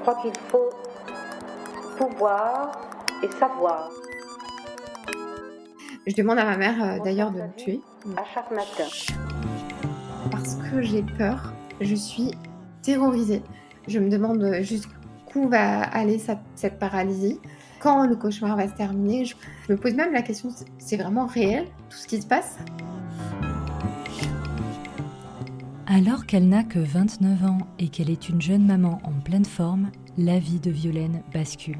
crois qu'il faut pouvoir et savoir Je demande à ma mère, d'ailleurs refaire de sa me vie tuer, à chaque matin. parce que j'ai peur. Je suis terrorisée. Je me demande, jusqu'où va aller cette paralysie. Quand le cauchemar va se terminer? Je me pose même la question, c'est vraiment réel tout ce qui se passe? Alors qu'elle n'a que 29 ans et qu'elle est une jeune maman en pleine forme, la vie de Violaine bascule.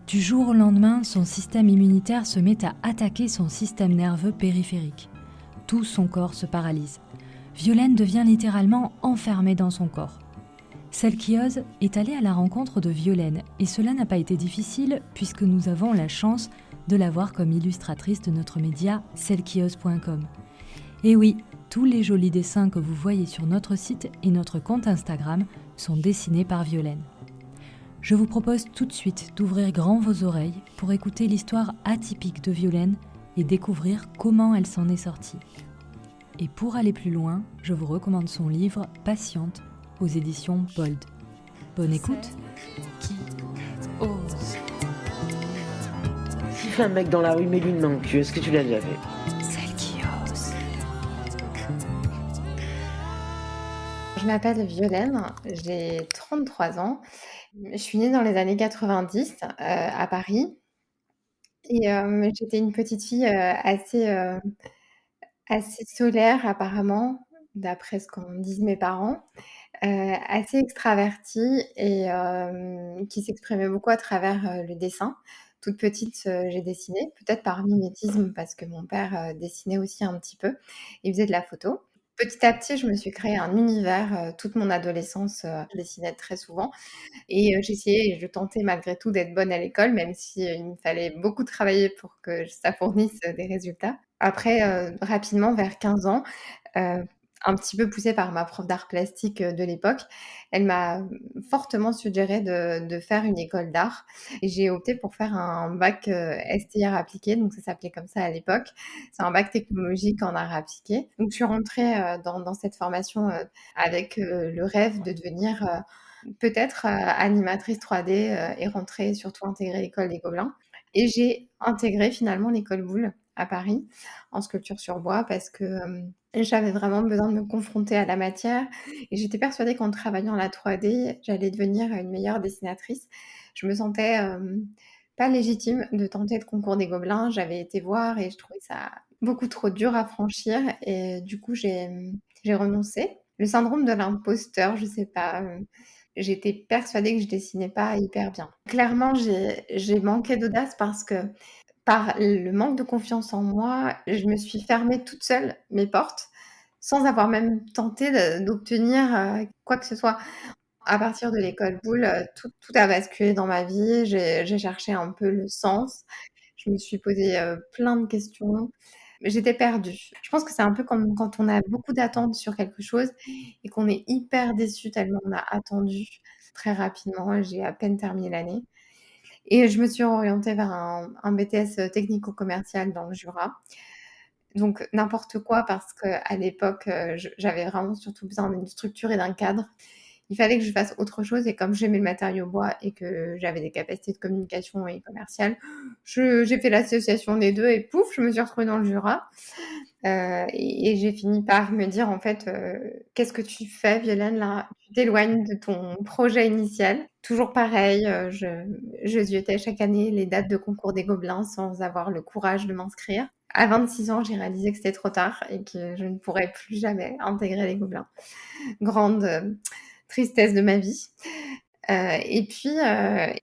Du jour au lendemain, son système immunitaire se met à attaquer son système nerveux périphérique. Tout son corps se paralyse. Violaine devient littéralement enfermée dans son corps. Celle qui ose est allée à la rencontre de Violaine et cela n'a pas été difficile puisque nous avons la chance de l'avoir comme illustratrice de notre média cellequiose.com. Et oui, tous les jolis dessins que vous voyez sur notre site et notre compte Instagram sont dessinés par Violaine. Je vous propose tout de suite d'ouvrir grand vos oreilles pour écouter l'histoire atypique de Violaine et découvrir comment elle s'en est sortie. Et pour aller plus loin, je vous recommande son livre Patiente aux éditions Bold. Bonne écoute. Siffle un mec dans la rue, mets-lui une main au cul. Est-ce que tu l'as déjà fait? Je m'appelle Violaine, j'ai 33 ans. Je suis née dans les années 90, à Paris et j'étais une petite fille, assez solaire apparemment, d'après ce qu'en disent mes parents, assez extravertie et qui s'exprimait beaucoup à travers, le dessin. Toute petite, j'ai dessiné, peut-être par mimétisme parce que mon père, dessinait aussi un petit peu. Il faisait de la photo. Petit à petit, je me suis créé un univers, toute mon adolescence, je dessinais très souvent et j'essayais et je tentais malgré tout d'être bonne à l'école, même si, il me fallait beaucoup travailler pour que ça fournisse, des résultats. Après, rapidement vers 15 ans, heu, un petit peu poussée par ma prof d'art plastique, de l'époque, elle m'a, fortement suggéré de faire une école d'art et j'ai opté pour faire un bac, STI arts appliqués, donc ça s'appelait comme ça à l'époque. C'est un bac technologique en arts appliqués. Donc je suis rentrée, dans cette formation, avec, le rêve de devenir, peut-être, animatrice 3D, et rentrer surtout intégrer l'école des Gobelins et j'ai intégré finalement l'école Boulle à Paris en sculpture sur bois parce que, j'avais vraiment besoin de me confronter à la matière et j'étais persuadée qu'en travaillant la 3D, j'allais devenir une meilleure dessinatrice. Je me sentais, pas légitime de tenter le concours des Gobelins. J'avais été voir et je trouvais ça beaucoup trop dur à franchir et du coup j'ai renoncé. Le syndrome de l'imposteur, je sais pas, j'étais persuadée que je dessinais pas hyper bien. Clairement, j'ai manqué d'audace parce que par le manque de confiance en moi, je me suis fermée toute seule mes portes, sans avoir même tenté d'obtenir, quoi que ce soit. À partir de l'école Boulle, tout a basculé dans ma vie. J'ai cherché un peu le sens. Je me suis posé, plein de questions. J'étais perdue. Je pense que c'est un peu comme quand on a beaucoup d'attentes sur quelque chose et qu'on est hyper déçu tellement on a attendu. Très rapidement, j'ai à peine terminé l'année et je me suis orientée vers un BTS, technico-commercial dans le Jura. Donc n'importe quoi parce qu'à l'époque, j'avais vraiment surtout besoin d'une structure et d'un cadre. Il fallait que je fasse autre chose et comme j'aimais le matériau bois et que j'avais des capacités de communication et commerciales, j'ai fait l'association des 2 et pouf, je me suis retrouvée dans le Jura. Et j'ai fini par me dire: «En fait, qu'est-ce que tu fais Violaine là? Tu t'éloignes de ton projet initial». Toujours pareil, je ziotais chaque année les dates de concours des Gobelins sans avoir le courage de m'inscrire. À 26 ans, j'ai réalisé que c'était trop tard et que je ne pourrais plus jamais intégrer les Gobelins. Grande, tristesse de ma vie. Et puis,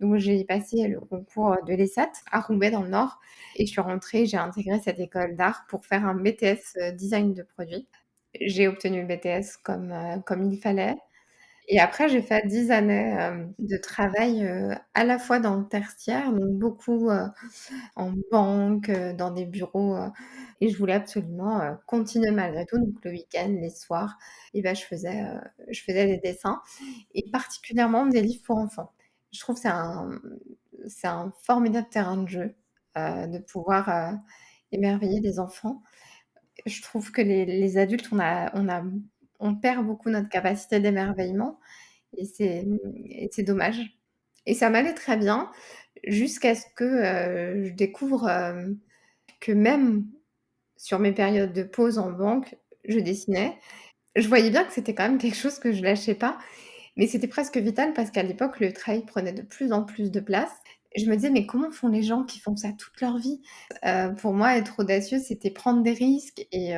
donc j'ai passé le concours de l'ESAT à Roubaix dans le Nord et je suis rentrée, j'ai intégré cette école d'art pour faire un BTS, design de produits. J'ai obtenu le BTS comme il fallait et après j'ai fait 10 années, de travail, à la fois dans le tertiaire, donc beaucoup, en banque, dans des bureaux, et je voulais absolument, continuer malgré tout. Donc le week-end, les soirs et bah, je faisais des dessins et particulièrement des livres pour enfants. Je trouve que c'est un formidable terrain de jeu, de pouvoir, émerveiller des enfants. Je trouve que les adultes, on perd beaucoup notre capacité d'émerveillement et c'est dommage. Et ça m'allait très bien jusqu'à ce que, je découvre, que même sur mes périodes de pause en banque, je dessinais. Je voyais bien que c'était quand même quelque chose que je lâchais pas, mais c'était presque vital parce qu'à l'époque, le travail prenait de plus en plus de place. Je me disais: «Mais comment font les gens qui font ça toute leur vie?» Pour moi, être audacieux, c'était prendre des risques et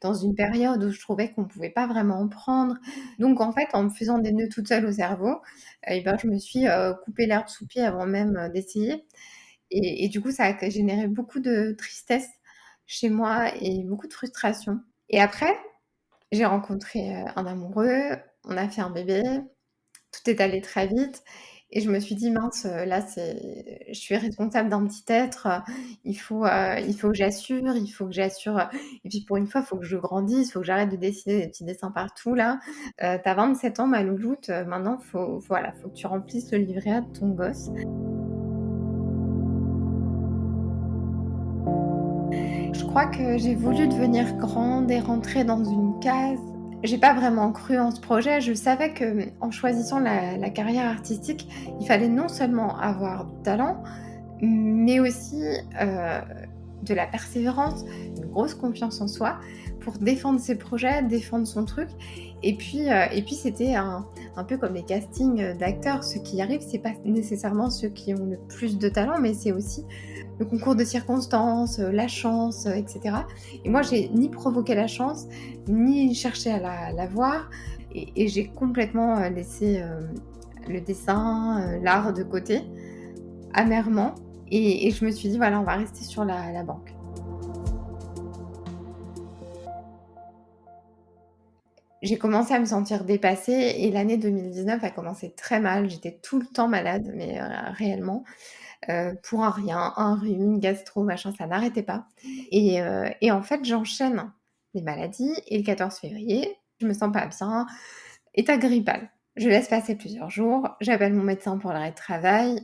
dans une période où je trouvais qu'on pouvait pas vraiment en prendre. Donc en fait, en me faisant des nœuds toute seule au cerveau, et ben, je me suis, coupé l'herbe sous le pied avant même, d'essayer et du coup, ça a généré beaucoup de tristesse chez moi et beaucoup de frustration et après, j'ai rencontré, un amoureux, on a fait un bébé, tout est allé très vite et je me suis dit: «Mince, là, je suis responsable d'un petit être, il faut que j'assure, il faut que j'assure, et puis pour une fois, il faut que je grandisse, il faut que j'arrête de dessiner des petits dessins partout là. Tu as 27 ans ma louloute, maintenant voilà, faut que tu remplisses le livret A de ton gosse». Je crois que j'ai voulu devenir grande et rentrer dans une case. J'ai pas vraiment cru en ce projet. Je savais que, en choisissant la carrière artistique, il fallait non seulement avoir du talent, mais aussi, de la persévérance, une grosse confiance en soi pour défendre ses projets, défendre son truc et puis c'était un peu comme les castings, d'acteurs. Ceux qui y arrivent, c'est pas nécessairement ceux qui ont le plus de talent, mais c'est aussi le concours de circonstances, la chance, et cetera et moi, j'ai ni provoqué la chance, ni cherché à l'avoir et j'ai complètement, laissé, le dessin, l'art de côté, amèrement et je me suis dit: «Voilà, on va rester sur la banque». J'ai commencé à me sentir dépassée et l'année 2019 a commencé très mal. J'étais tout le temps malade, mais réellement, pour un rien, un rhume, une gastro, machin, ça n'arrêtait pas et en fait, j'enchaîne les maladies et le 14 février, je me sens pas bien, état grippal. Je laisse passer plusieurs jours, j'appelle mon médecin pour l'arrêt de travail,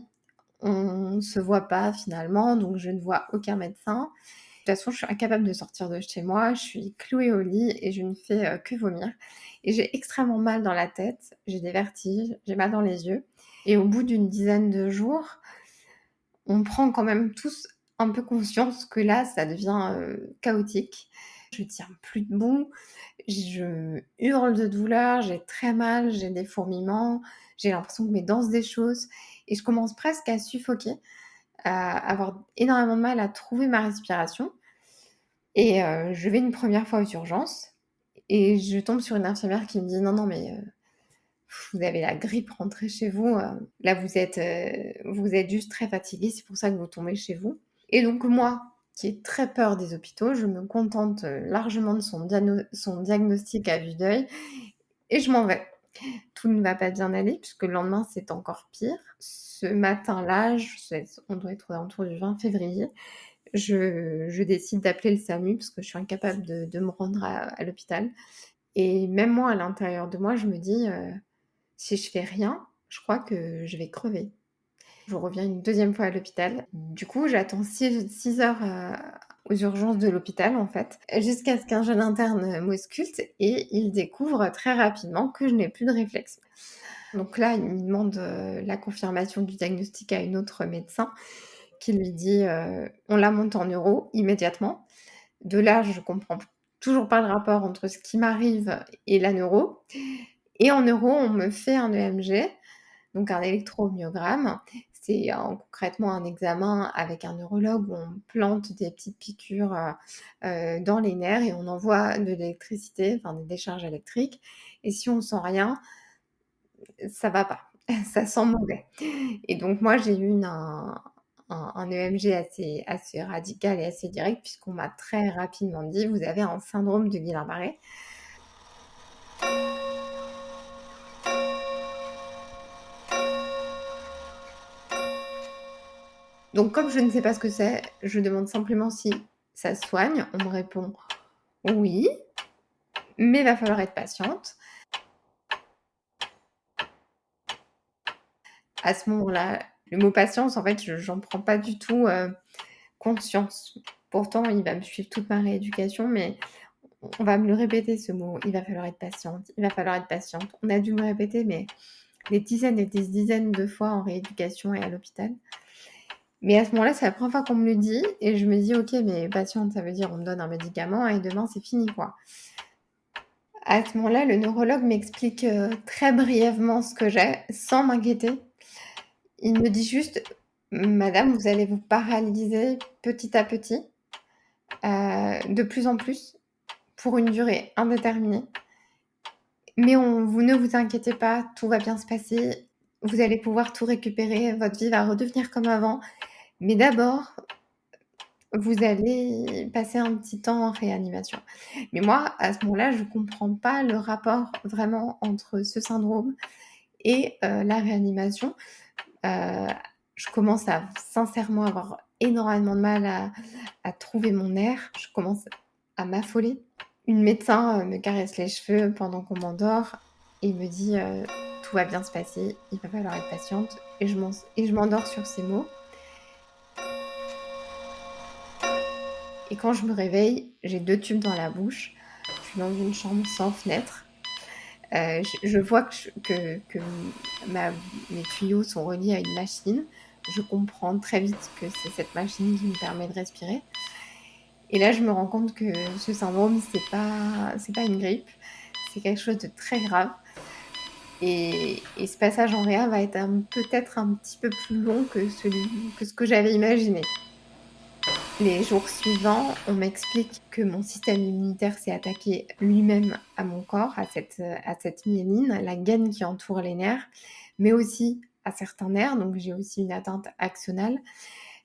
on se voit pas finalement, donc je ne vois aucun médecin. De toute façon, je suis incapable de sortir de chez moi, je suis clouée au lit et je ne fais, que vomir et j'ai extrêmement mal dans la tête, j'ai des vertiges, j'ai mal dans les yeux et au bout d'une dizaine de jours, on prend quand même tous un peu conscience que là, ça devient, chaotique. Je tiens plus debout, je hurle de douleur, j'ai très mal, j'ai des fourmillements, j'ai l'impression que mes dents se déchaussent et je commence presque à suffoquer, à avoir énormément de mal à trouver ma respiration et je vais une première fois aux urgences et je tombe sur une infirmière qui me dit: «Non, non, mais vous avez la grippe, rentrez chez vous, là vous êtes juste très fatigué, c'est pour ça que vous tombez chez vous» et donc moi, qui ai très peur des hôpitaux, je me contente, largement de son diagnostic à vue d'œil et je m'en vais. Tout ne va pas bien aller puisque le lendemain, c'est encore pire. Ce matin-là, on doit être aux alentours du 20 février, je décide d'appeler le SAMU parce que je suis incapable de me rendre à l'hôpital et même moi, à l'intérieur de moi, je me dis, «Si je fais rien, je crois que je vais crever». Je reviens une deuxième fois à l'hôpital. Du coup, j'attends 6 heures, aux urgences de l'hôpital, en fait, jusqu'à ce qu'un jeune interne, m'ausculte et il découvre très rapidement que je n'ai plus de réflexe. Donc là, il me demande, la confirmation du diagnostic à une autre médecin qui lui dit, «On la monte en neuro immédiatement». De là, je comprends toujours pas le rapport entre ce qui m'arrive et la neuro et en neuro, on me fait un EMG, donc un électromyogramme. C'est concrètement un examen avec un neurologue où on plante des petites piqûres, dans les nerfs et on envoie de l'électricité, enfin des décharges électriques et si on sent rien, ça va pas, ça sent mauvais et donc moi j'ai eu un EMG assez radical et assez direct puisqu'on m'a très rapidement dit: «Vous avez un syndrome de Guillain-Barré». Donc comme je ne sais pas ce que c'est, je demande simplement si ça se soigne. On me répond: «Oui, mais il va falloir être patiente». À ce moment-là, le mot patience, en fait, j'en prends pas du tout, conscience. Pourtant, il va me suivre toute ma rééducation, mais on va me le répéter ce mot: «Il va falloir être patiente, il va falloir être patiente». On a dû me le répéter, mais des dizaines et des dizaines de fois en rééducation et à l'hôpital. Mais à ce moment-là, c'est la première fois qu'on me le dit et je me dis: «OK, mais patiente, ça veut dire on me donne un médicament et demain c'est fini, quoi». À ce moment-là, le neurologue m'explique, très brièvement ce que j'ai, sans m'inquiéter. Il me dit juste: «Madame, vous allez vous paralyser petit à petit, de plus en plus, pour une durée indéterminée. Mais vous ne vous inquiétez pas, tout va bien se passer. Vous allez pouvoir tout récupérer, votre vie va redevenir comme avant. Mais d'abord, vous allez passer un petit temps en réanimation». Mais moi, à ce moment-là, je comprends pas le rapport vraiment entre ce syndrome et la réanimation. Heu, je commence à sincèrement avoir énormément de mal à trouver mon air. Je commence à m'affoler. Une médecin, me caresse les cheveux pendant qu'on m'endort et me dit, «Tout va bien se passer, il va falloir être patiente» et je m'endors sur ces mots et quand je me réveille, j'ai 2 tubes dans la bouche. Je suis dans une chambre sans fenêtre. Je vois que ma mes tuyaux sont reliés à une machine. Je comprends très vite que c'est cette machine qui me permet de respirer et là, je me rends compte que ce syndrome, c'est pas une grippe, c'est quelque chose de très grave et ce passage en réa va être peut-être un petit peu plus long que ce que j'avais imaginé. Les jours suivants, on m'explique que mon système immunitaire s'est attaqué lui-même à mon corps, à cette myéline, la gaine qui entoure les nerfs, mais aussi à certains nerfs, donc j'ai aussi une atteinte axonale.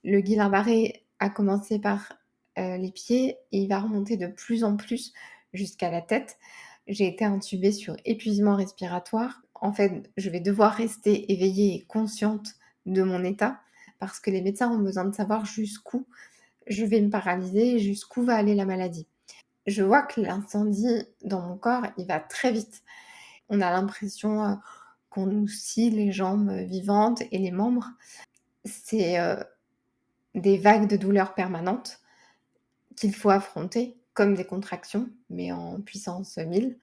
Le Guillain-Barré a commencé par, les pieds et il va remonter de plus en plus jusqu'à la tête. J'ai été intubée sur épuisement respiratoire. En fait, je vais devoir rester éveillée et consciente de mon état parce que les médecins ont besoin de savoir jusqu'où je vais me paralyser, jusqu'où va aller la maladie. Je vois que l'incendie dans mon corps, il va très vite. On a l'impression, qu'on nous scie les jambes, vivantes et les membres. C'est, des vagues de douleurs permanentes qu'il faut affronter comme des contractions, mais en puissance 1000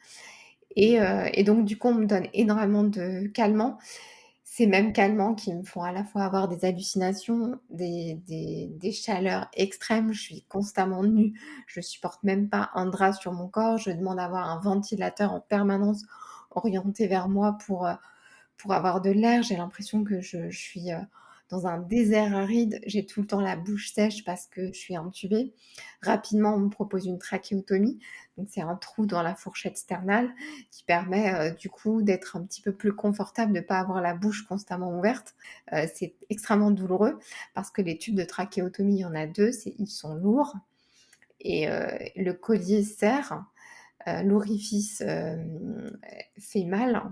et donc du coup, on me donne énormément de calmants. Ces mêmes calmants qui me font à la fois avoir des hallucinations, des chaleurs extrêmes. Je suis constamment nue, je supporte même pas un drap sur mon corps. Je demande à avoir un ventilateur en permanence orienté vers moi pour avoir de l'air. J'ai l'impression que je suis, dans un désert aride. J'ai tout le temps la bouche sèche parce que je suis intubée. Rapidement, on me propose une trachéotomie, donc c'est un trou dans la fourchette sternale qui permet, du coup, d'être un petit peu plus confortable, de pas avoir la bouche constamment ouverte. C'est extrêmement douloureux parce que les tubes de trachéotomie, il y en a 2, ils sont lourds et le collier serre, l'orifice, fait mal.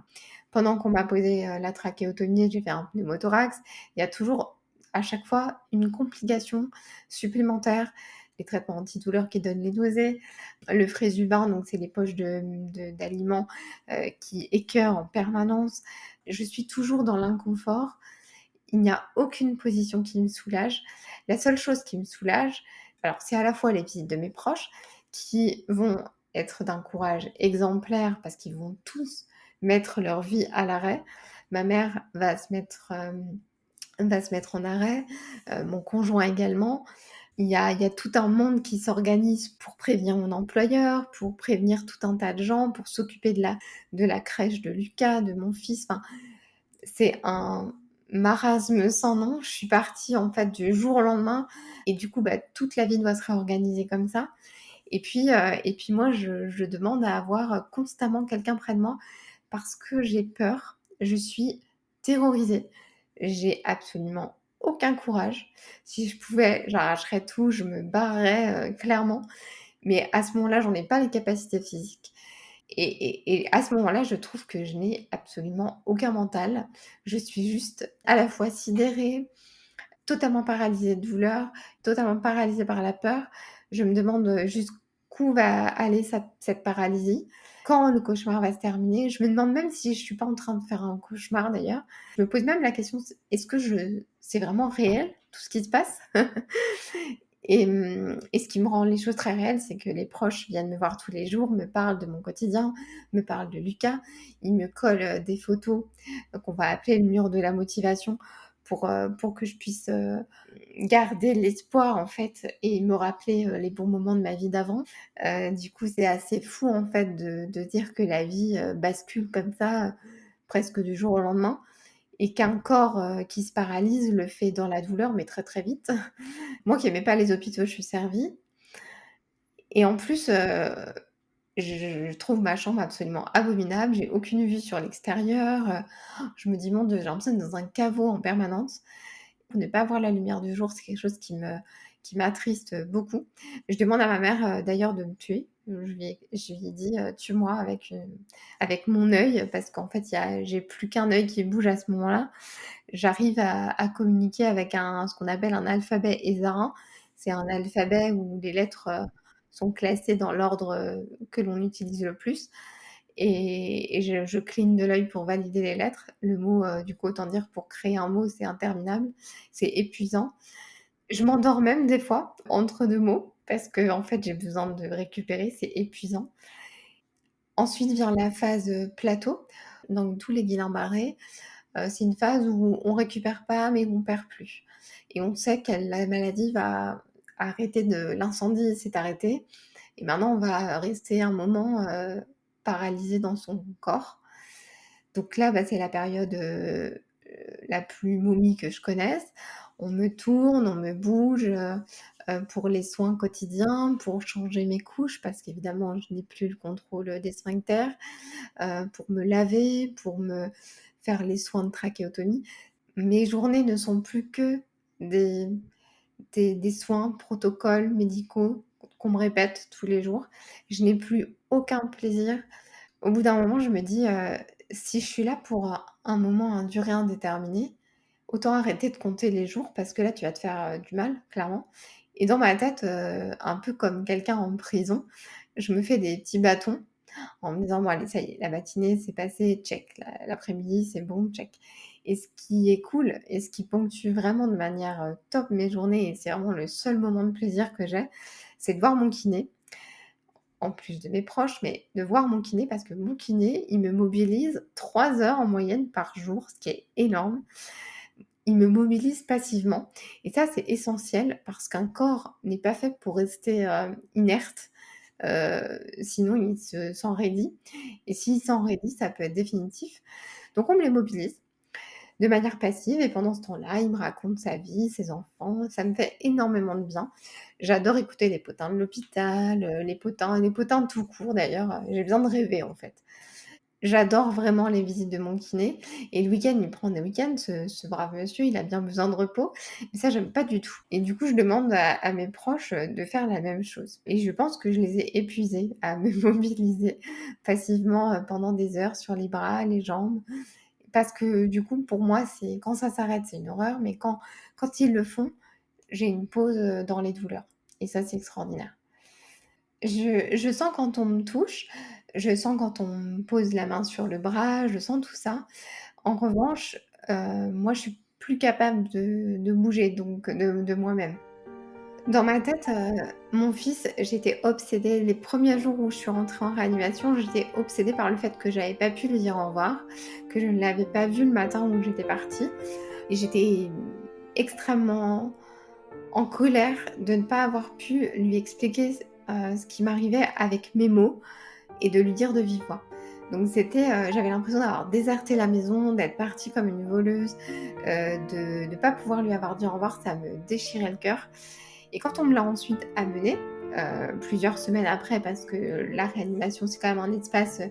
Pendant qu'on m'a posé, la trachéotomie, j'ai fait un pneumothorax. Il y a toujours, à chaque fois, une complication supplémentaire. Les traitements antidouleurs qui donnent les nausées, le Frésuban, donc c'est les poches d'aliments, qui écœurent en permanence. Je suis toujours dans l'inconfort. Il n'y a aucune position qui me soulage. La seule chose qui me soulage, alors c'est à la fois les visites de mes proches qui vont être d'un courage exemplaire parce qu'ils vont tous mettre leur vie à l'arrêt. Ma mère va se mettre en arrêt, mon conjoint également. Il y a tout un monde qui s'organise pour prévenir mon employeur, pour prévenir tout un tas de gens, pour s'occuper de la crèche de Lucas, de mon fils. Enfin, c'est un marasme sans nom. Je suis partie, en fait, du jour au lendemain et du coup, toute la vie doit se réorganiser comme ça et puis moi, je demande à avoir, constamment quelqu'un près de moi parce que j'ai peur. Je suis terrorisée. J'ai absolument aucun courage. Si je pouvais, j'arracherais tout, je me barrerais, clairement. Mais à ce moment-là, j'en ai pas les capacités physiques et à ce moment-là, je trouve que je n'ai absolument aucun mental. Je suis juste à la fois sidérée, totalement paralysée de douleur, totalement paralysée par la peur. Je me demande, jusqu'où va aller cette paralysie, quand le cauchemar va se terminer. Je me demande même si je suis pas en train de faire un cauchemar d'ailleurs. Je me pose même la question, est-ce que c'est vraiment réel tout ce qui se passe? Et ce qui me rend les choses très réelles, c'est que les proches viennent me voir tous les jours, me parlent de mon quotidien, me parlent de Lucas. Ils me collent, des photos, qu'on va appeler le mur de la motivation pour que je puisse, garder l'espoir, en fait, et me rappeler, les bons moments de ma vie d'avant. Du coup, c'est assez fou, en fait, de dire que la vie, bascule comme ça, presque du jour au lendemain, et qu'un corps, qui se paralyse le fait dans la douleur, mais très, très vite. Moi qui aimais pas les hôpitaux, je suis servie, et en plus, je trouve ma chambre absolument abominable. J'ai aucune vue sur l'extérieur, je me dis: «Mon Dieu, j'ai l'impression d'être dans un caveau en permanence». Ne pas voir la lumière du jour, c'est quelque chose qui m'attriste beaucoup. Je demande à ma mère, d'ailleurs, de me tuer. Je lui ai dit: «Tue-moi avec mon œil», parce qu'en fait, j'ai plus qu'un œil qui bouge à ce moment-là. J'arrive à communiquer avec ce qu'on appelle un alphabet hésarin. C'est un alphabet où les lettres, sont classées dans l'ordre, que l'on utilise le plus, et je cligne de l'œil pour valider les lettres. Le mot, du coup, autant dire, pour créer un mot, c'est interminable, c'est épuisant. Je m'endors même des fois entre 2 mots parce qu'en fait, j'ai besoin de récupérer, c'est épuisant. Ensuite vient la phase, plateau. Donc tous les Guillain-Barré, c'est une phase où on récupère pas, mais on perd plus, et on sait que la maladie va arrêter, l'incendie s'est arrêté, et maintenant on va rester un moment, paralysé dans son corps. Donc là, bah, c'est la période, la plus momie que je connaisse. On me tourne, on me bouge, pour les soins quotidiens, pour changer mes couches parce qu'évidemment je n'ai plus le contrôle, des sphincters, pour me laver, pour me faire les soins de trachéotomie. Mes journées ne sont plus que des des soins, protocoles médicaux qu'on me répète tous les jours. Je n'ai plus aucun plaisir. Au bout d'un moment, je me dis, «Si je suis là pour un moment, une durée indéterminée, autant arrêter de compter les jours parce que là, tu vas te faire, du mal, clairement». Et dans ma tête, un peu comme quelqu'un en prison, je me fais des petits bâtons en me disant: «Bon allez, ça y est, la matinée, c'est passé, check. L'après-midi, c'est bon, check». Et ce qui est cool et ce qui ponctue vraiment de manière, top mes journées, et c'est vraiment le seul moment de plaisir que j'ai, c'est de voir mon kiné, en plus de mes proches, mais de voir mon kiné parce que mon kiné, il me mobilise 3 heures en moyenne par jour, ce qui est énorme. Il me mobilise passivement, et ça, c'est essentiel parce qu'un corps n'est pas fait pour rester, inerte, sinon il s'enraidit, et s'il s'enraidit, ça peut être définitif. Donc on me les mobilise de manière passive, et pendant ce temps-là, il me raconte sa vie, ses enfants, ça me fait énormément de bien. J'adore écouter les potins de l'hôpital, les potins tout court d'ailleurs, j'ai besoin de rêver en fait. J'adore vraiment les visites de mon kiné, et le week-end, il prend des week-ends, ce brave monsieur, il a bien besoin de repos, mais ça, j'aime pas du tout, et du coup, je demande à mes proches, de faire la même chose, et je pense que je les ai épuisés à me mobiliser passivement, pendant des heures sur les bras, les jambes, parce que du coup, pour moi, c'est quand ça s'arrête, c'est une horreur, mais quand ils le font, j'ai une pause, dans les douleurs, et ça, c'est extraordinaire. Je sens quand on me touche, je sens quand on me pose la main sur le bras, je sens tout ça. En revanche, moi, je suis plus capable de bouger, donc de moi-même. Dans ma tête, mon fils, j'étais obsédée. Les premiers jours où je suis rentrée en réanimation, j'étais obsédée par le fait que j'avais pas pu lui dire au revoir, que je ne l'avais pas vu le matin où j'étais partie, et j'étais extrêmement en colère de ne pas avoir pu lui expliquer, ce qui m'arrivait avec mes mots, et de lui dire de vive voix. Donc j'avais l'impression d'avoir déserté la maison, d'être partie comme une voleuse, de ne pas pouvoir lui avoir dit au revoir, ça me déchirait le cœur. Et quand on me l'a ensuite amené, plusieurs semaines après, parce que la réanimation, c'est quand même un espace,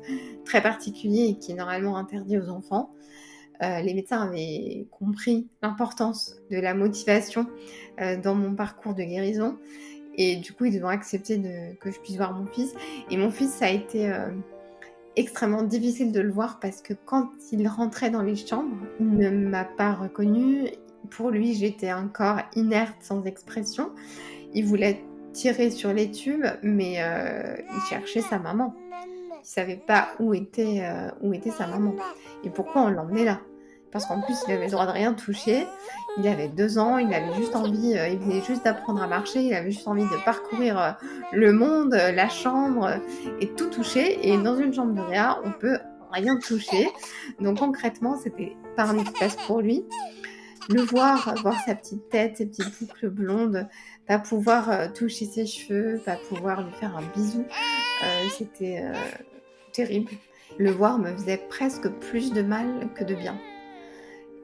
très particulier et qui est normalement interdit aux enfants, les médecins avaient compris l'importance de la motivation, dans mon parcours de guérison, et du coup, ils ont accepté que je puisse voir mon fils, et mon fils, ça a été, extrêmement difficile de le voir parce que quand il rentrait dans les chambres, il ne m'a pas reconnue. Pour lui, j'étais un corps inerte, sans expression. Il voulait tirer sur les tubes, mais il cherchait sa maman. Il savait pas où était sa maman et pourquoi on l'emmenait là. parce qu'en plus, il avait le droit de rien toucher. Il avait 2 ans, il avait juste envie, il venait juste d'apprendre à marcher, il avait juste envie de parcourir, le monde, la chambre, et tout toucher. Et dans une chambre de réa, on peut rien toucher. Donc concrètement, c'était pas un espace pour lui. Le voir sa petite tête, ses petites boucles blondes, pas pouvoir toucher ses cheveux, pas pouvoir lui faire un bisou, c'était terrible. Le voir me faisait presque plus de mal que de bien.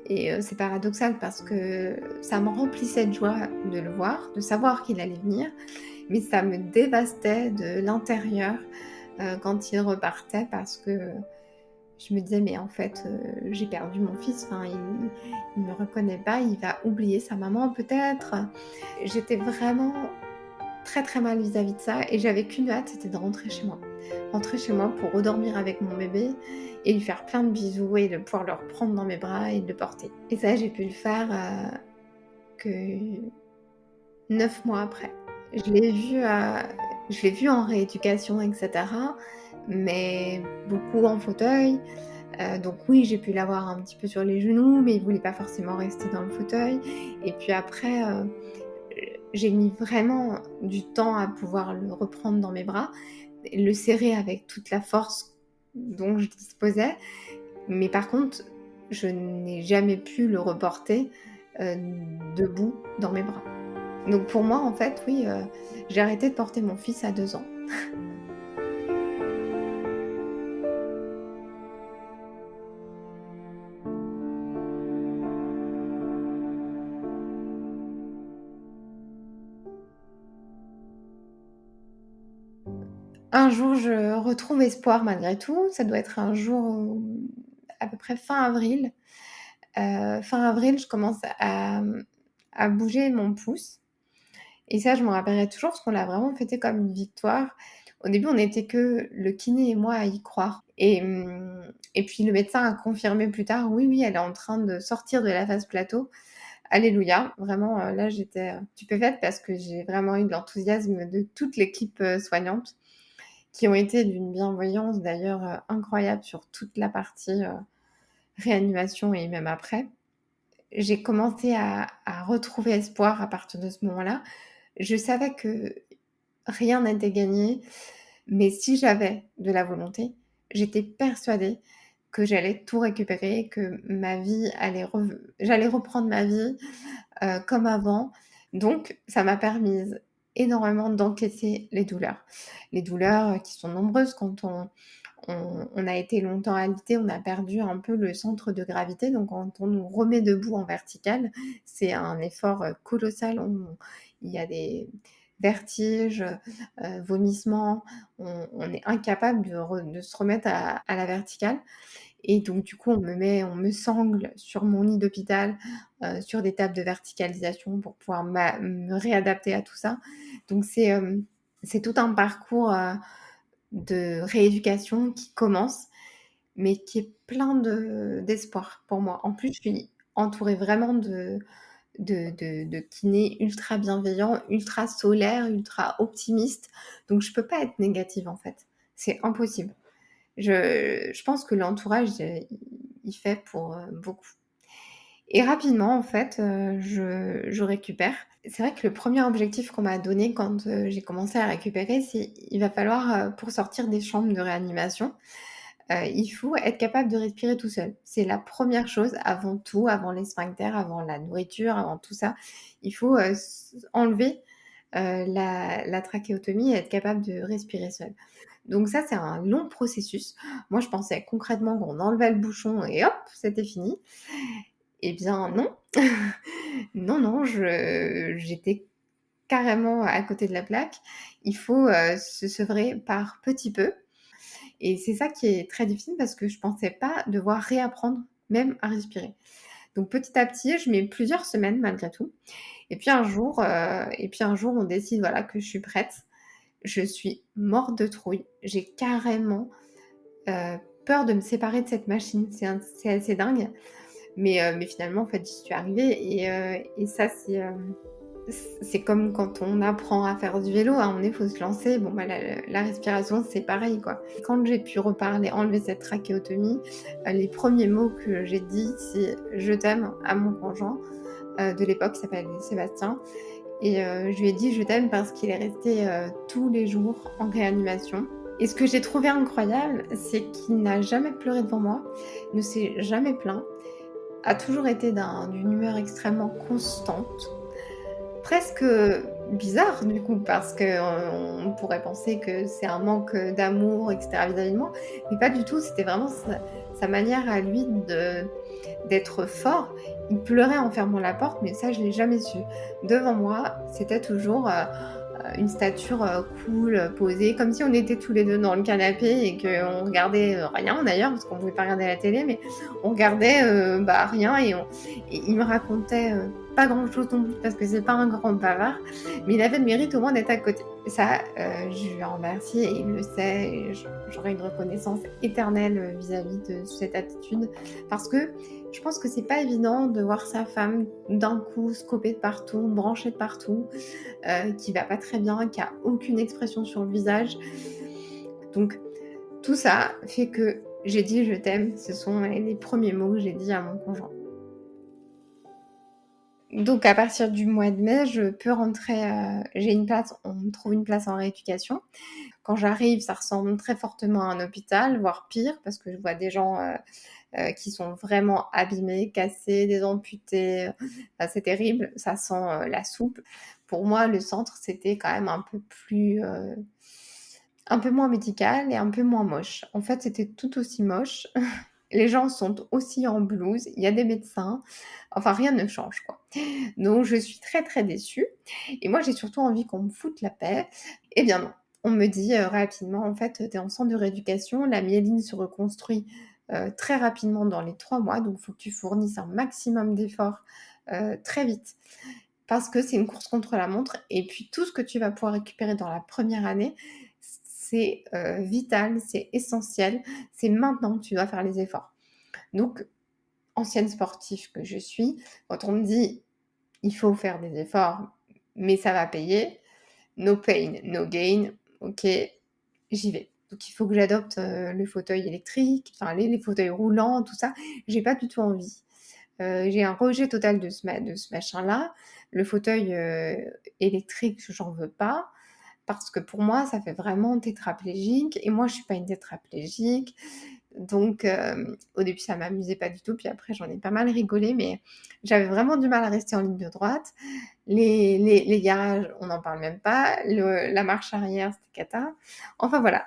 Et c'est paradoxal parce que ça me remplissait de joie de le voir, de savoir qu'il allait venir, mais ça me dévastait de l'intérieur quand il repartait, parce que je me disais: «Mais en fait, j'ai perdu mon fils, enfin, il me reconnaît pas, il va oublier sa maman peut-être». J'étais vraiment très, très mal vis-à-vis de ça, et j'avais qu'une hâte, c'était de rentrer chez moi. Rentrer chez moi pour redormir avec mon bébé et lui faire plein de bisous et de pouvoir le reprendre dans mes bras et de le porter. Et ça, j'ai pu le faire que 9 mois après. Je l'ai vu, en rééducation, et cetera, mais beaucoup en fauteuil. Donc oui, j'ai pu l'avoir un petit peu sur les genoux, mais il voulait pas forcément rester dans le fauteuil. Et puis après, j'ai mis vraiment du temps à pouvoir le reprendre dans mes bras, le serrer avec toute la force dont je disposais. Mais par contre, je n'ai jamais pu le reporter debout dans mes bras. Donc pour moi, en fait, oui, j'ai arrêté de porter mon fils à 2 ans. Un jour, je retrouve espoir malgré tout. Ça doit être un jour, à peu près fin avril. Fin avril, je commence à bouger mon pouce, et ça, je m'en rappellerai toujours parce qu'on l'a vraiment fêté comme une victoire. Au début, on n'était que le kiné et moi à y croire, et puis le médecin a confirmé plus tard: «Oui, oui, elle est en train de sortir de la phase plateau». Alléluia, vraiment, là, j'étais, stupéfaite parce que j'ai vraiment eu de l'enthousiasme de toute l'équipe, soignante, qui ont été d'une bienveillance d'ailleurs, incroyable sur toute la partie, réanimation et même après. J'ai commencé à retrouver espoir à partir de ce moment-là. Je savais que rien n'était gagné, mais si j'avais de la volonté, j'étais persuadée que j'allais tout récupérer, que ma vie j'allais reprendre ma vie, comme avant. Donc ça m'a permise énormément d'encaisser les douleurs. Les douleurs, qui sont nombreuses quand on a été longtemps alité, on a perdu un peu le centre de gravité, donc quand on nous remet debout en vertical, c'est un effort, colossal. Il y a des vertiges, vomissements, on est incapable de se remettre à la verticale. Et donc du coup, on me sangle sur mon lit d'hôpital, sur des tables de verticalisation pour pouvoir me réadapter à tout ça. Donc c'est tout un parcours, de rééducation qui commence, mais qui est plein d'espoir pour moi. En plus, je suis entourée vraiment de kinés ultra bienveillants, ultra solaires, ultra optimistes, donc je peux pas être négative, en fait. C'est impossible. Je pense que l'entourage, il fait pour, beaucoup. Et rapidement, en fait, je récupère. C'est vrai que le premier objectif qu'on m'a donné quand, j'ai commencé à récupérer, c'est: il va falloir, pour sortir des chambres de réanimation, il faut être capable de respirer tout seul. C'est la première chose avant tout, avant les sphincters, avant la nourriture, avant tout ça. Il faut, enlever, la trachéotomie et être capable de respirer seul. Donc ça, c'est un long processus. Moi, je pensais concrètement qu'on enlevait le bouchon et hop, c'était fini. Eh bien non. Non, non, j'étais carrément à côté de la plaque. Il faut, se sevrer par petit peu, et c'est ça qui est très difficile parce que je pensais pas devoir réapprendre même à respirer. Donc petit à petit, je mets plusieurs semaines malgré tout, et puis un jour, on décide, voilà, que je suis prête. Je suis morte de trouille. J'ai carrément, peur de me séparer de cette machine. C'est assez dingue, mais finalement, en fait, j'y suis arrivée, et ça, c'est comme quand on apprend à faire du vélo, à un moment donné, il faut se lancer. Bon, bah, la respiration, c'est pareil, quoi. Quand j'ai pu reparler, enlever cette trachéotomie, les premiers mots que j'ai dit, c'est «je t'aime» à mon conjoint, de l'époque, qui s'appelle Sébastien. Et je lui ai dit «je t'aime» parce qu'il est resté, tous les jours en réanimation. Et ce que j'ai trouvé incroyable, c'est qu'il n'a jamais pleuré devant moi, ne s'est jamais plaint, a toujours été d'une humeur extrêmement constante. Presque bizarre du coup, parce qu'on pourrait penser que c'est un manque d'amour et cetera vis-à-vis de moi, mais pas du tout. C'était vraiment sa manière à lui d'être fort. Il pleurait en fermant la porte, mais ça je l'ai jamais su. Devant moi, c'était toujours, une stature, cool, posée, comme si on était tous les 2 dans le canapé et qu'on regardait, rien d'ailleurs, parce qu'on pouvait pas regarder la télé, mais on regardait, rien et il me racontait, pas grand-chose non plus parce que c'est pas un grand bavard, mais il avait le mérite au moins d'être à côté. Ça, je lui en remercie et il le sait et j'aurai une reconnaissance éternelle, vis-à-vis de cette attitude parce que je pense que c'est pas évident de voir sa femme d'un coup scopée de partout, branchée de partout, qui va pas très bien, qui a aucune expression sur le visage. Donc tout ça fait que j'ai dit «je t'aime», ce sont les premiers mots que j'ai dit à mon conjoint. Donc à partir du mois de mai, je peux rentrer, j'ai une place, on me trouve une place en rééducation. Quand j'arrive, ça ressemble très fortement à un hôpital, voire pire, parce que je vois des gens, qui sont vraiment abîmés, cassés, des amputés, enfin, c'est terrible, ça sent, la soupe. Pour moi, le centre, c'était quand même un peu plus, un peu moins médical et un peu moins moche. En fait, c'était tout aussi moche. Les gens sont aussi en blouse, il y a des médecins, enfin rien ne change, quoi. Donc je suis très, très déçue et moi j'ai surtout envie qu'on me foute la paix. Eh bien non, on me dit, rapidement: «En fait, tu es en centre de rééducation, la myéline se reconstruit, très rapidement dans les 3 mois, donc il faut que tu fournisses un maximum d'efforts, très vite parce que c'est une course contre la montre et puis tout ce que tu vas pouvoir récupérer dans la première année, c'est, vital, c'est essentiel, c'est maintenant que tu dois faire les efforts». Donc, ancienne sportive que je suis, quand on me dit: «Il faut faire des efforts, mais ça va payer», no pain, no gain, OK, j'y vais. Donc il faut que j'adopte, le fauteuil électrique, enfin les fauteuils roulants, tout ça. J'ai pas du tout envie. J'ai un rejet total de ce machin-là. Le fauteuil, électrique, j'en veux pas parce que pour moi, ça fait vraiment tétraplégique et moi, je suis pas une tétraplégique. Donc au début, ça m'amusait pas du tout, puis après, j'en ai pas mal rigolé, mais j'avais vraiment du mal à rester en ligne de droite. Les garages, on n'en parle même pas. La marche arrière, c'était cata. Enfin voilà.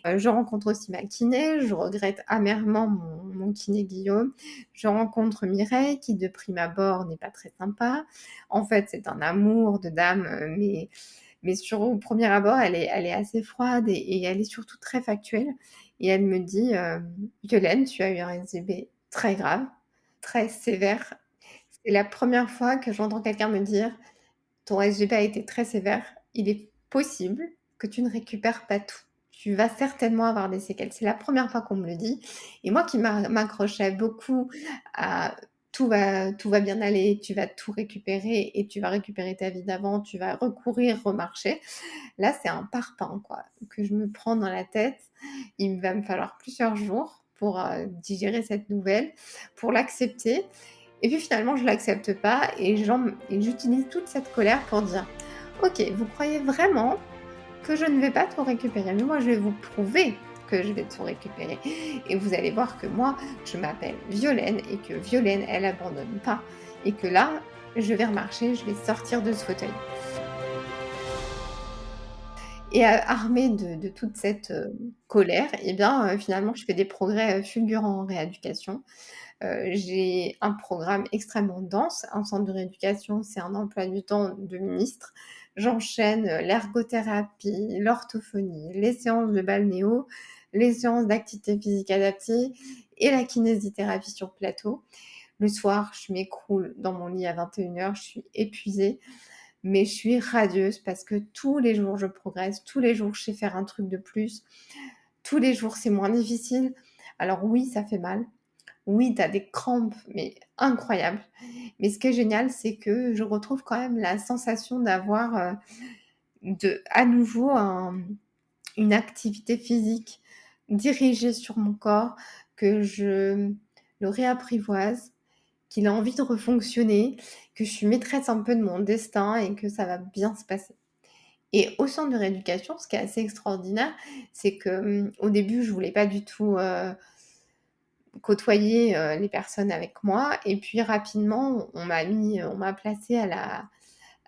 Je rencontre aussi ma kiné, je regrette amèrement mon kiné Guillaume. Je rencontre Mireille qui, de prime abord, n'est pas très sympa. En fait, c'est un amour de dame, mais sur au premier abord, elle est assez froide et elle est surtout très factuelle et elle me dit, «Violaine, tu as eu un SGB très grave, très sévère». C'est la première fois que j'entends quelqu'un me dire: «Ton SGB a été très sévère, il est possible que tu ne récupères pas tout. Tu vas certainement avoir des séquelles». C'est la première fois qu'on me le dit et moi qui m'accrochais beaucoup à «Tout va bien aller, tu vas tout récupérer et tu vas récupérer ta vie d'avant, tu vas recourir, remarcher». Là, c'est un parpaing, quoi, que je me prends dans la tête. Il va me falloir plusieurs jours pour, digérer cette nouvelle, pour l'accepter et puis finalement, je l'accepte pas et j'utilise toute cette colère pour dire: «OK, vous croyez vraiment que je ne vais pas tout récupérer? Mais moi, je vais vous prouver que je vais tout récupérer et vous allez voir que moi, je m'appelle Violaine et que Violaine, elle abandonne pas et que là, je vais remarcher, je vais sortir de ce fauteuil». Et armée de toute cette, colère et bien, finalement, je fais des progrès, fulgurants en rééducation. J'ai un programme extrêmement dense. Un centre de rééducation, c'est un emploi du temps de ministre. J'enchaîne, l'ergothérapie, l'orthophonie, les séances de balnéo, les séances d'activité physique adaptée et la kinésithérapie sur plateau. Le soir, je m'écroule dans mon lit à 21:00, je suis épuisée, mais je suis radieuse parce que tous les jours je progresse, tous les jours je sais faire un truc de plus, tous les jours c'est moins difficile. Alors oui, ça fait mal. Oui, tu as des crampes, mais incroyables. Mais ce qui est génial, c'est que je retrouve quand même la sensation d'avoir, à nouveau une activité physique dirigée sur mon corps, que je le réapprivoise, qu'il a envie de refonctionner, que je suis maîtresse un peu de mon destin et que ça va bien se passer. Et au centre de rééducation, ce qui est assez extraordinaire, c'est que, au début, je voulais pas du tout, côtoyer, les personnes avec moi et puis rapidement, on m'a placée à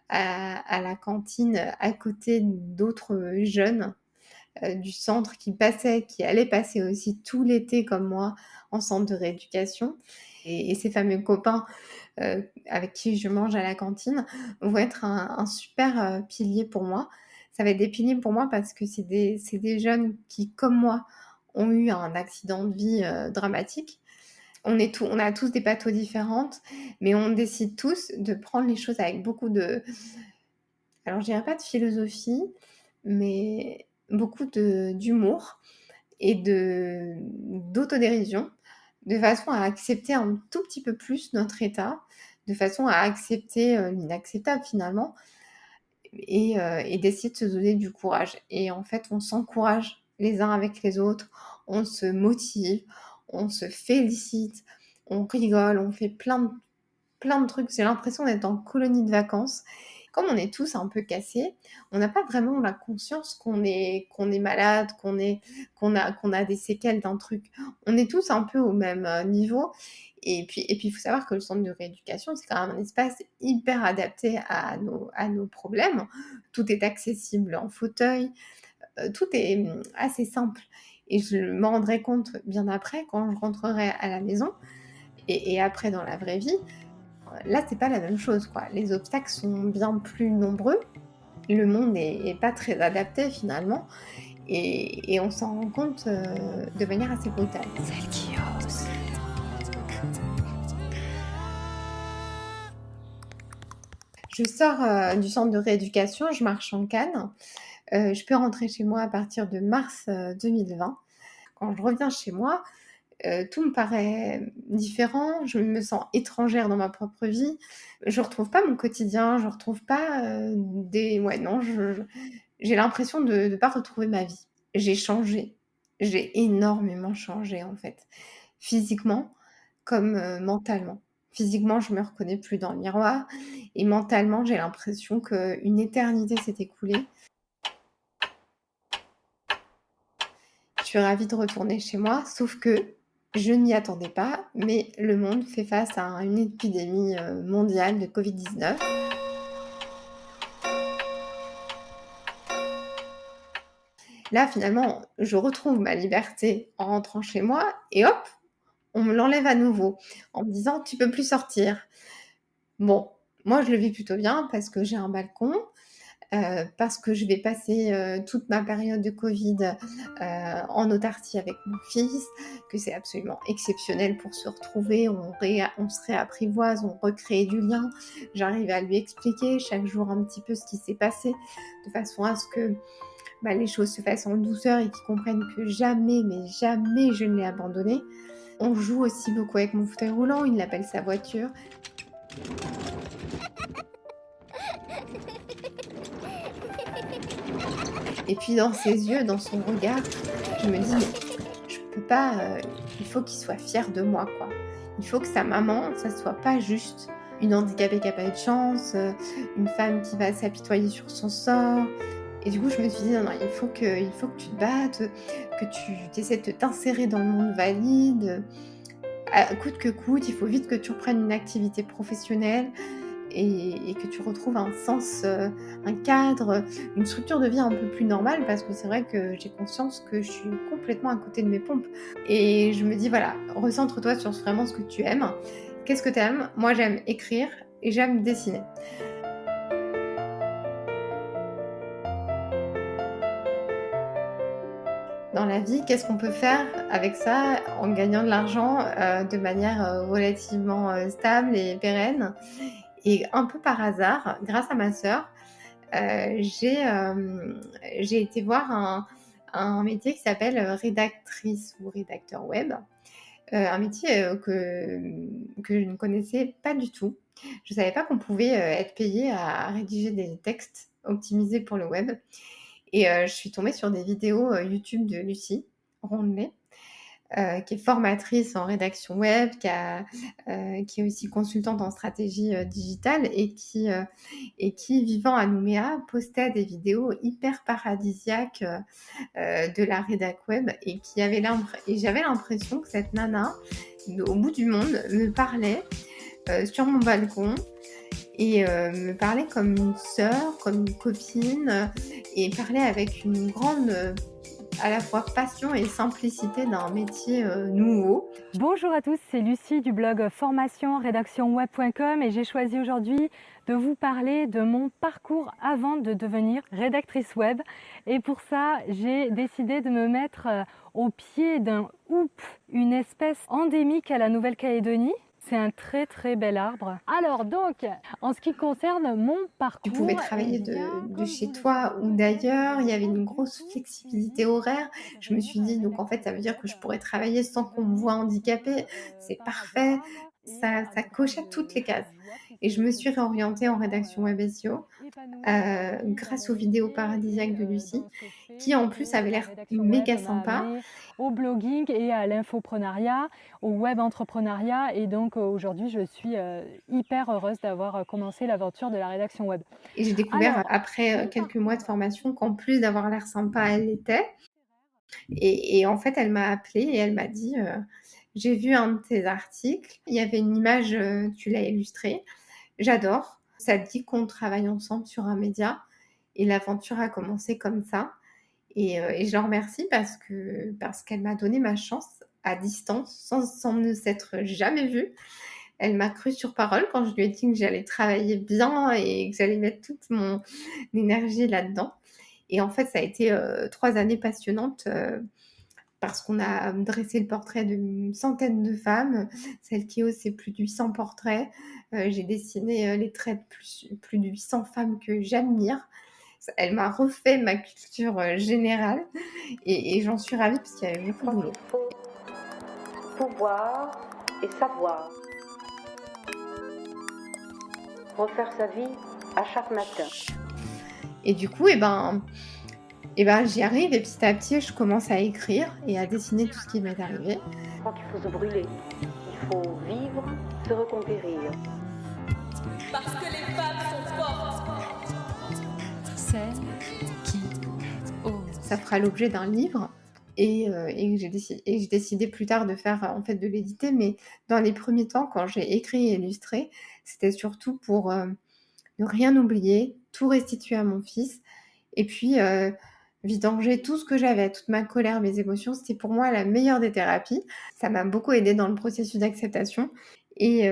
la cantine, à côté d'autres jeunes, du centre qui allaient passer aussi tout l'été comme moi en centre de rééducation et ces fameux copains, avec qui je mange à la cantine vont être un super, pilier pour moi. Ça va être des piliers pour moi parce que c'est des jeunes qui, comme moi, ont eu un accident de vie, dramatique. On a tous des pathos différentes, mais on décide tous de prendre les choses avec beaucoup de, alors je dirais pas de philosophie, mais beaucoup d'humour et d'autodérision, de façon à accepter un tout petit peu plus notre état, de façon à accepter, l'inacceptable finalement et d'essayer de se donner du courage et en fait, on s'encourage les uns avec les autres, on se motive, on se félicite, on rigole, on fait plein de trucs. J'ai l'impression d'être en colonie de vacances. Comme on est tous un peu cassés, on n'a pas vraiment la conscience qu'on est malade, qu'on a des séquelles d'un truc. On est tous un peu au même, niveau et puis il faut savoir que le centre de rééducation, c'est quand même un espace hyper adapté à nos problèmes. Tout est accessible en fauteuil, tout est, assez simple et je m'en rendrai compte bien après quand je rentrerai à la maison et après dans la vraie vie. Là, c'est pas la même chose, quoi. Les obstacles sont bien plus nombreux. Le monde est pas très adapté finalement et on s'en rend compte, de manière assez brutale. Celle qui ose. Je sors, du centre de rééducation, je marche en canne. Je peux rentrer chez moi à partir de mars, 2020. Quand je reviens chez moi, tout me paraît différent, je me sens étrangère dans ma propre vie. Je retrouve pas mon quotidien, je retrouve pas, des ouais, non, j'ai l'impression de pas retrouver ma vie. J'ai changé, j'ai énormément changé, en fait, physiquement comme, mentalement. Physiquement, je me reconnais plus dans le miroir et mentalement, j'ai l'impression qu'une éternité s'est écoulée. Je suis ravie de retourner chez moi, sauf que je n'y attendais pas, mais le monde fait face à une épidémie, mondiale de Covid-19. Là, finalement, je retrouve ma liberté en rentrant chez moi et hop, on me l'enlève à nouveau en me disant: «Tu peux plus sortir». Bon, moi, je le vis plutôt bien parce que j'ai un balcon, parce que je vais passer, toute ma période de Covid, en autarcie avec mon fils, que c'est absolument exceptionnel pour se retrouver, on se réapprivoise, on recrée du lien. J'arrive à lui expliquer chaque jour un petit peu ce qui s'est passé, de façon à ce que, bah, les choses se fassent en douceur et qu'il comprenne que jamais, mais jamais je ne l'ai abandonné. On joue aussi beaucoup avec mon fauteuil roulant, il l'appelle sa voiture. Et puis dans ses yeux, dans son regard, je me dis: «Mais je peux pas, il faut qu'il soit fier de moi, quoi. Il faut que sa maman, ça soit pas juste une handicapée qui a pas eu de chance, une femme qui va s'apitoyer sur son sort». Et du coup, je me suis dit: «Non, non, il faut que tu te battes, que tu essaies de t'insérer dans le monde valide, à coûte que coûte. Il faut vite que tu reprennes une activité professionnelle et que tu retrouves un sens, un cadre, une structure de vie un peu plus normale parce que c'est vrai que j'ai conscience que je suis complètement à côté de mes pompes». Et je me dis: «Voilà, recentre-toi sur vraiment ce que tu aimes. Qu'est-ce que tu aimes?» Moi, j'aime écrire et j'aime dessiner. Dans la vie, qu'est-ce qu'on peut faire avec ça en gagnant de l'argent, de manière, relativement, stable et pérenne? Et un peu par hasard, grâce à ma sœur, j'ai été voir un métier qui s'appelle, rédactrice ou rédacteur web. un métier, que je ne connaissais pas du tout. Je savais pas qu'on pouvait, être payé à rédiger des textes optimisés pour le web et je suis tombée sur des vidéos, YouTube de Lucie Rondelet, qui est formatrice en rédaction web, qui est aussi consultante en stratégie, digitale et qui, vivant à Nouméa, postait des vidéos hyper paradisiaques, de la rédac web et j'avais l'impression que cette nana, au bout du monde, me parlait, sur mon balcon et me parlait comme une sœur, comme une copine, et parlait avec une grande, à la fois passion et simplicité d'un métier, nouveau. Bonjour à tous, c'est Lucie du blog formation rédactionweb.com et j'ai choisi aujourd'hui de vous parler de mon parcours avant de devenir rédactrice web. Et pour ça, j'ai décidé de me mettre au pied d'un houppe, une espèce endémique à la Nouvelle-Calédonie. C'est un très très bel arbre. Alors donc, en ce qui concerne mon parcours... Tu pouvais travailler de chez toi ou d'ailleurs, il y avait une grosse flexibilité horaire. Je me suis dit, donc en fait, ça veut dire que je pourrais travailler sans qu'on me voie handicapée. C'est parfait. Ça cochait toutes les cases. Et je me suis réorientée en rédaction web SEO grâce aux vidéos paradisiaques de Lucie, qui en plus avait l'air méga sympa. Au blogging et à l'infoprenariat, au web entrepreneuriat, et donc aujourd'hui je suis hyper heureuse d'avoir commencé l'aventure de la rédaction web. Et j'ai découvert après quelques mois de formation qu'en plus d'avoir l'air sympa, elle l'était. Et en fait, elle m'a appelée et elle m'a dit j'ai vu un de tes articles, il y avait une image, tu l'as illustrée, j'adore, ça te dit qu'on travaille ensemble sur un média. Et l'aventure a commencé comme ça. Et je la remercie parce qu'elle m'a donné ma chance à distance, sans ne s'être jamais vue. Elle m'a cru sur parole quand je lui ai dit que j'allais travailler bien et que j'allais mettre toute mon énergie là-dedans. Et en fait, ça a été 3 années passionnantes parce qu'on a dressé le portrait d'une centaine de femmes. Celle qui ose, c'est plus de 800 portraits. J'ai dessiné les traits de plus de 800 femmes que j'admire. Elle m'a refait ma culture générale et j'en suis ravie parce qu'il y avait beaucoup de boulot. Pouvoir et savoir. Refaire sa vie à chaque matin. Et du coup, j'y arrive et petit à petit, je commence à écrire et à dessiner tout ce qui m'est arrivé. Je crois qu'il faut se brûler. Il faut vivre, se reconquérir. Parce que les femmes sont fortes. Celles qui osent. Ça fera l'objet d'un livre et j'ai décidé plus tard de faire, en fait, de l'éditer. Mais dans les premiers temps, quand j'ai écrit et illustré, c'était surtout pour ne rien oublier, tout restituer à mon fils et puis vidanger tout ce que j'avais, toute ma colère, mes émotions. C'était pour moi la meilleure des thérapies. Ça m'a beaucoup aidée dans le processus d'acceptation. Et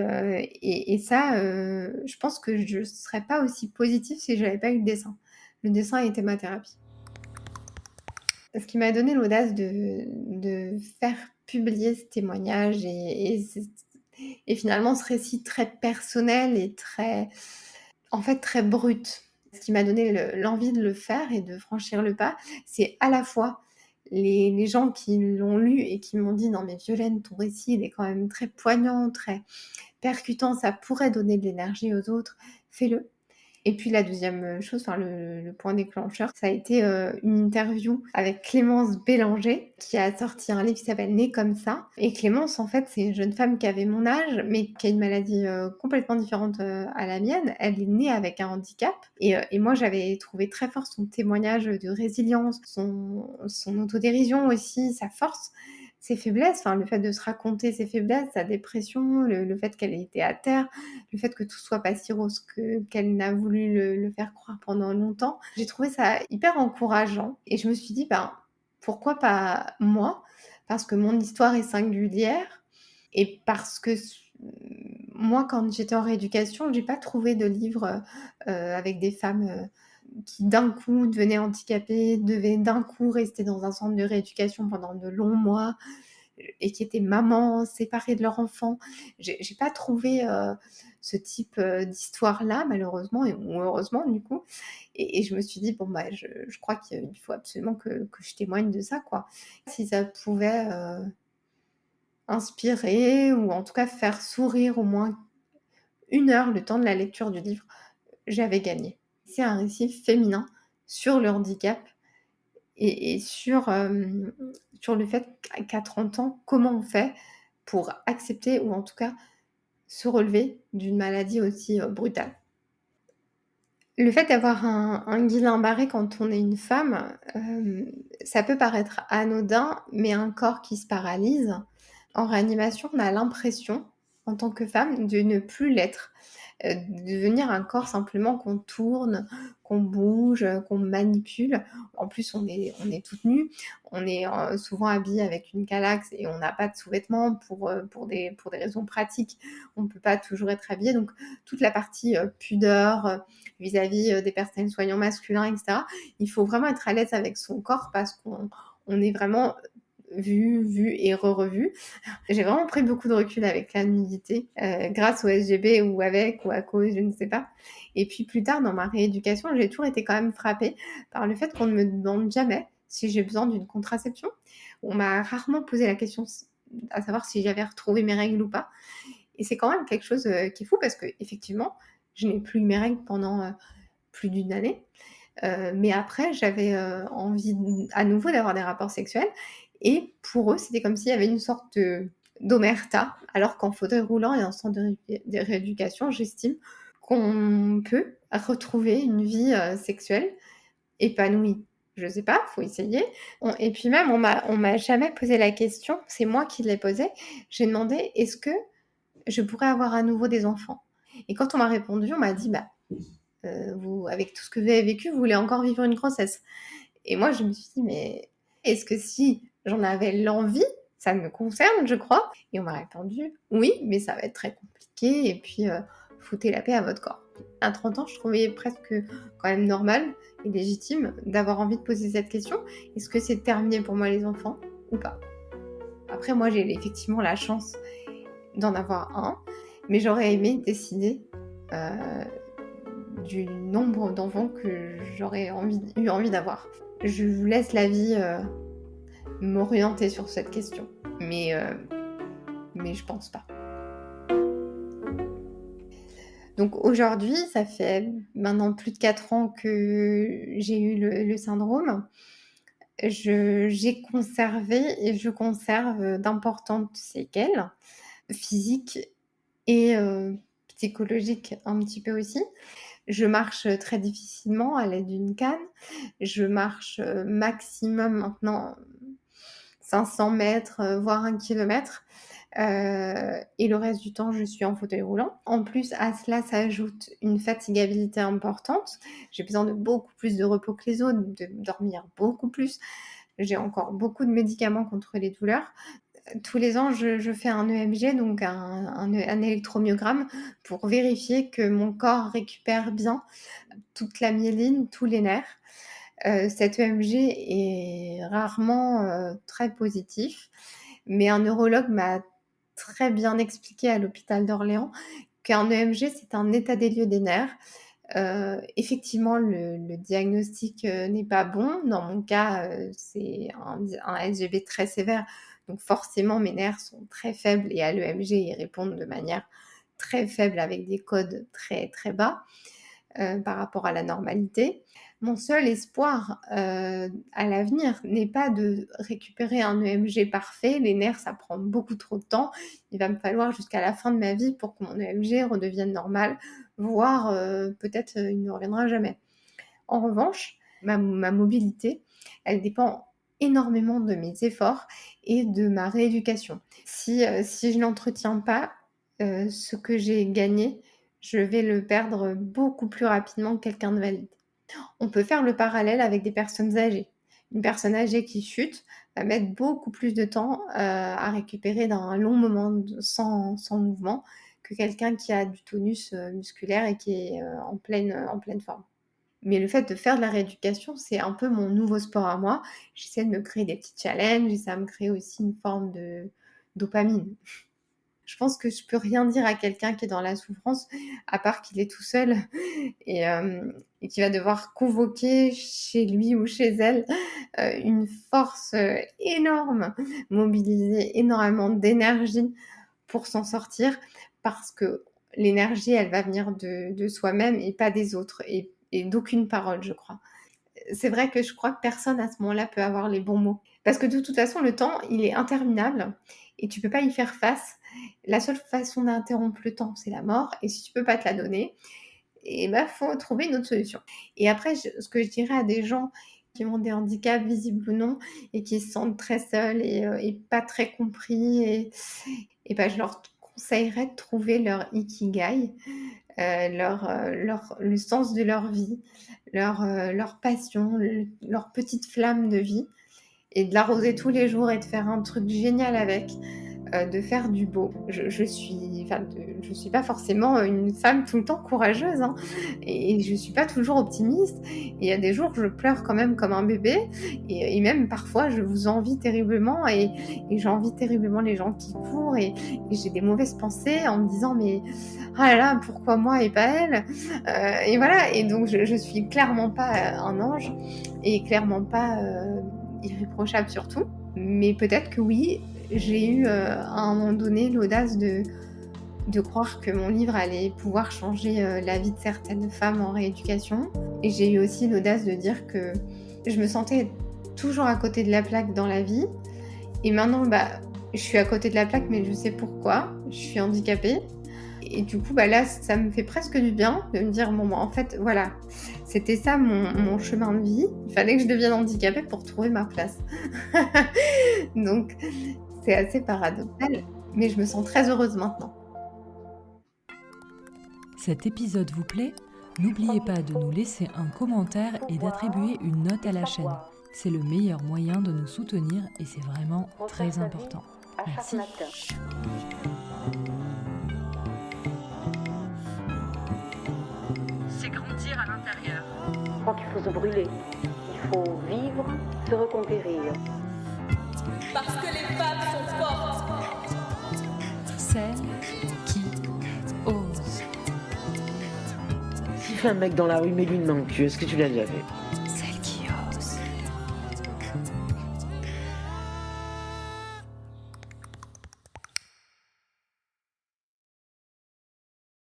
ça, je pense que je ne serais pas aussi positive si je n'avais pas eu le dessin. Le dessin était ma thérapie. Ce qui m'a donné l'audace de faire publier ce témoignage et finalement ce récit très personnel et très brut. Ce qui m'a donné l'envie de le faire et de franchir le pas, c'est à la fois les gens qui l'ont lu et qui m'ont dit « Non mais Violaine, ton récit, il est quand même très poignant, très percutant, ça pourrait donner de l'énergie aux autres, fais-le ». Et puis la deuxième chose, le point déclencheur, ça a été une interview avec Clémence Bélanger qui a sorti un livre qui s'appelle Née comme ça. Et Clémence, en fait, c'est une jeune femme qui avait mon âge, mais qui a une maladie complètement différente à la mienne. Elle est née avec un handicap. Et moi, j'avais trouvé très fort son témoignage de résilience, son autodérision aussi, sa force. Ses faiblesses, le fait de se raconter ses faiblesses, sa dépression, le fait qu'elle ait été à terre, le fait que tout soit pas si rose qu'elle n'a voulu le faire croire pendant longtemps. J'ai trouvé ça hyper encourageant et je me suis dit, pourquoi pas moi? Parce que mon histoire est singulière et parce que moi, quand j'étais en rééducation, j'ai pas trouvé de livre avec des femmes qui d'un coup devenaient handicapées, devaient d'un coup rester dans un centre de rééducation pendant de longs mois et qui étaient mamans séparées de leur enfant. J'ai pas trouvé ce type d'histoire-là, malheureusement, ou heureusement du coup. Et je me suis dit, je crois qu'il faut absolument que je témoigne de ça, quoi. Si ça pouvait inspirer ou en tout cas faire sourire au moins 1 heure le temps de la lecture du livre, j'avais gagné. C'est un récit féminin sur le handicap et sur le fait qu'à 30 ans, comment on fait pour accepter ou en tout cas se relever d'une maladie aussi brutale. Le fait d'avoir un Guillain-Barré quand on est une femme, ça peut paraître anodin, mais un corps qui se paralyse, en réanimation, on a l'impression, en tant que femme, de ne plus l'être, de devenir un corps simplement qu'on tourne, qu'on bouge, qu'on manipule. En plus, on est toutes nues, on est souvent habillées avec une calaxe et on n'a pas de sous-vêtements pour des raisons pratiques. On ne peut pas toujours être habillée, donc toute la partie pudeur vis-à-vis des personnels soignants masculins, etc. Il faut vraiment être à l'aise avec son corps parce qu'on est vraiment vu et revu. J'ai vraiment pris beaucoup de recul avec la nudité, grâce au SGB ou avec ou à cause, je ne sais pas. Et puis plus tard, dans ma rééducation, j'ai toujours été quand même frappée par le fait qu'on ne me demande jamais si j'ai besoin d'une contraception. On m'a rarement posé la question à savoir si j'avais retrouvé mes règles ou pas. Et c'est quand même quelque chose qui est fou parce que effectivement, je n'ai plus eu mes règles pendant plus d'une année. Mais après, j'avais envie à nouveau d'avoir des rapports sexuels. Et pour eux, c'était comme s'il y avait une sorte d'omerta, alors qu'en fauteuil roulant et en centre de rééducation, j'estime qu'on peut retrouver une vie sexuelle épanouie. Je sais pas, faut essayer. Et puis même, on m'a jamais posé la question, c'est moi qui l'ai posée. J'ai demandé, est-ce que je pourrais avoir à nouveau des enfants? Et quand on m'a répondu, on m'a dit, bah, vous, avec tout ce que vous avez vécu, vous voulez encore vivre une grossesse. Et moi, je me suis dit, mais est-ce que si j'en avais l'envie, ça me concerne, je crois? Et on m'a répondu, oui, mais ça va être très compliqué, et puis foutez la paix à votre corps. À 30 ans, je trouvais presque quand même normal et légitime d'avoir envie de poser cette question. Est-ce que c'est terminé pour moi les enfants ou pas? Après, moi, j'ai effectivement la chance d'en avoir un, mais j'aurais aimé décider du nombre d'enfants que j'aurais eu envie d'avoir. Je vous laisse la vie m'orienter sur cette question, mais je pense pas. Donc aujourd'hui, ça fait maintenant plus de 4 ans que j'ai eu le syndrome. J'ai conservé et je conserve d'importantes séquelles physiques et psychologiques un petit peu aussi. Je marche très difficilement à l'aide d'une canne. Je marche maximum maintenant 500 mètres, voire 1 kilomètre. Et le reste du temps, je suis en fauteuil roulant. En plus, à cela s'ajoute une fatigabilité importante. J'ai besoin de beaucoup plus de repos que les autres, de dormir beaucoup plus. J'ai encore beaucoup de médicaments contre les douleurs. Tous les ans, je fais un EMG, donc un électromyogramme, pour vérifier que mon corps récupère bien toute la myéline, tous les nerfs. Cet EMG est rarement très positif, mais un neurologue m'a très bien expliqué à l'hôpital d'Orléans qu'un EMG, c'est un état des lieux des nerfs. Effectivement, le diagnostic n'est pas bon. Dans mon cas, c'est un SGB très sévère, donc forcément mes nerfs sont très faibles et à l'EMG, ils répondent de manière très faible avec des codes très, très bas par rapport à la normalité. Mon seul espoir à l'avenir n'est pas de récupérer un EMG parfait. Les nerfs, ça prend beaucoup trop de temps. Il va me falloir jusqu'à la fin de ma vie pour que mon EMG redevienne normal, voire peut-être il ne reviendra jamais. En revanche, ma mobilité, elle dépend énormément de mes efforts et de ma rééducation. Si je n'entretiens pas ce que j'ai gagné, je vais le perdre beaucoup plus rapidement que quelqu'un de valide. On peut faire le parallèle avec des personnes âgées. Une personne âgée qui chute va mettre beaucoup plus de temps à récupérer d'un long moment sans mouvement que quelqu'un qui a du tonus musculaire et qui est en pleine forme. Mais le fait de faire de la rééducation, c'est un peu mon nouveau sport à moi. J'essaie de me créer des petits challenges et ça me crée aussi une forme de dopamine. je pense que je peux rien dire à quelqu'un qui est dans la souffrance, à part qu'il est tout seul et qu'il va devoir convoquer chez lui ou chez elle une force énorme, mobiliser énormément d'énergie pour s'en sortir, parce que l'énergie, elle va venir de soi-même et pas des autres, et d'aucune parole, je crois. C'est vrai que je crois que personne à ce moment-là peut avoir les bons mots. Parce que de toute façon, le temps, il est interminable et tu peux pas y faire face. La seule façon d'interrompre le temps, c'est la mort. Et si tu peux pas te la donner, et ben, faut trouver une autre solution. Et après, ce que je dirais à des gens qui ont des handicaps, visibles ou non, et qui se sentent très seuls et pas très compris, et ben, je leur conseillerais de trouver leur ikigai, le sens de leur vie, leur passion, leur petite flamme de vie, et de l'arroser tous les jours et de faire un truc génial avec, de faire du beau. Je suis pas forcément une femme tout le temps courageuse, hein, et je suis pas toujours optimiste. Il y a des jours, je pleure quand même comme un bébé, et même parfois, je vous envie terriblement, et j'envie terriblement les gens qui courent, et j'ai des mauvaises pensées en me disant, mais ah là là, pourquoi moi et pas elle? Et voilà, et donc je suis clairement pas un ange, et clairement pas irréprochable surtout. Mais peut-être que oui, j'ai eu à un moment donné l'audace de croire que mon livre allait pouvoir changer la vie de certaines femmes en rééducation. Et j'ai eu aussi l'audace de dire que je me sentais toujours à côté de la plaque dans la vie. Et maintenant, je suis à côté de la plaque, mais je sais pourquoi. Je suis handicapée. Et du coup, là, ça me fait presque du bien de me dire, bon, en fait, voilà, c'était ça mon chemin de vie. Il fallait que je devienne handicapée pour trouver ma place. Donc, c'est assez paradoxal, mais je me sens très heureuse maintenant. Cet épisode vous plaît ? N'oubliez pas de nous laisser un commentaire et d'attribuer une note à la chaîne. C'est le meilleur moyen de nous soutenir et c'est vraiment très important. À chaque Merci. matin. C'est grandir à l'intérieur. Je crois qu'il faut se brûler. Il faut vivre, se reconquérir. Parce que les femmes sont fortes. Celle qui ose. Siffle un mec dans la rue, mets-lui une main au cul. Est-ce que tu l'as déjà fait?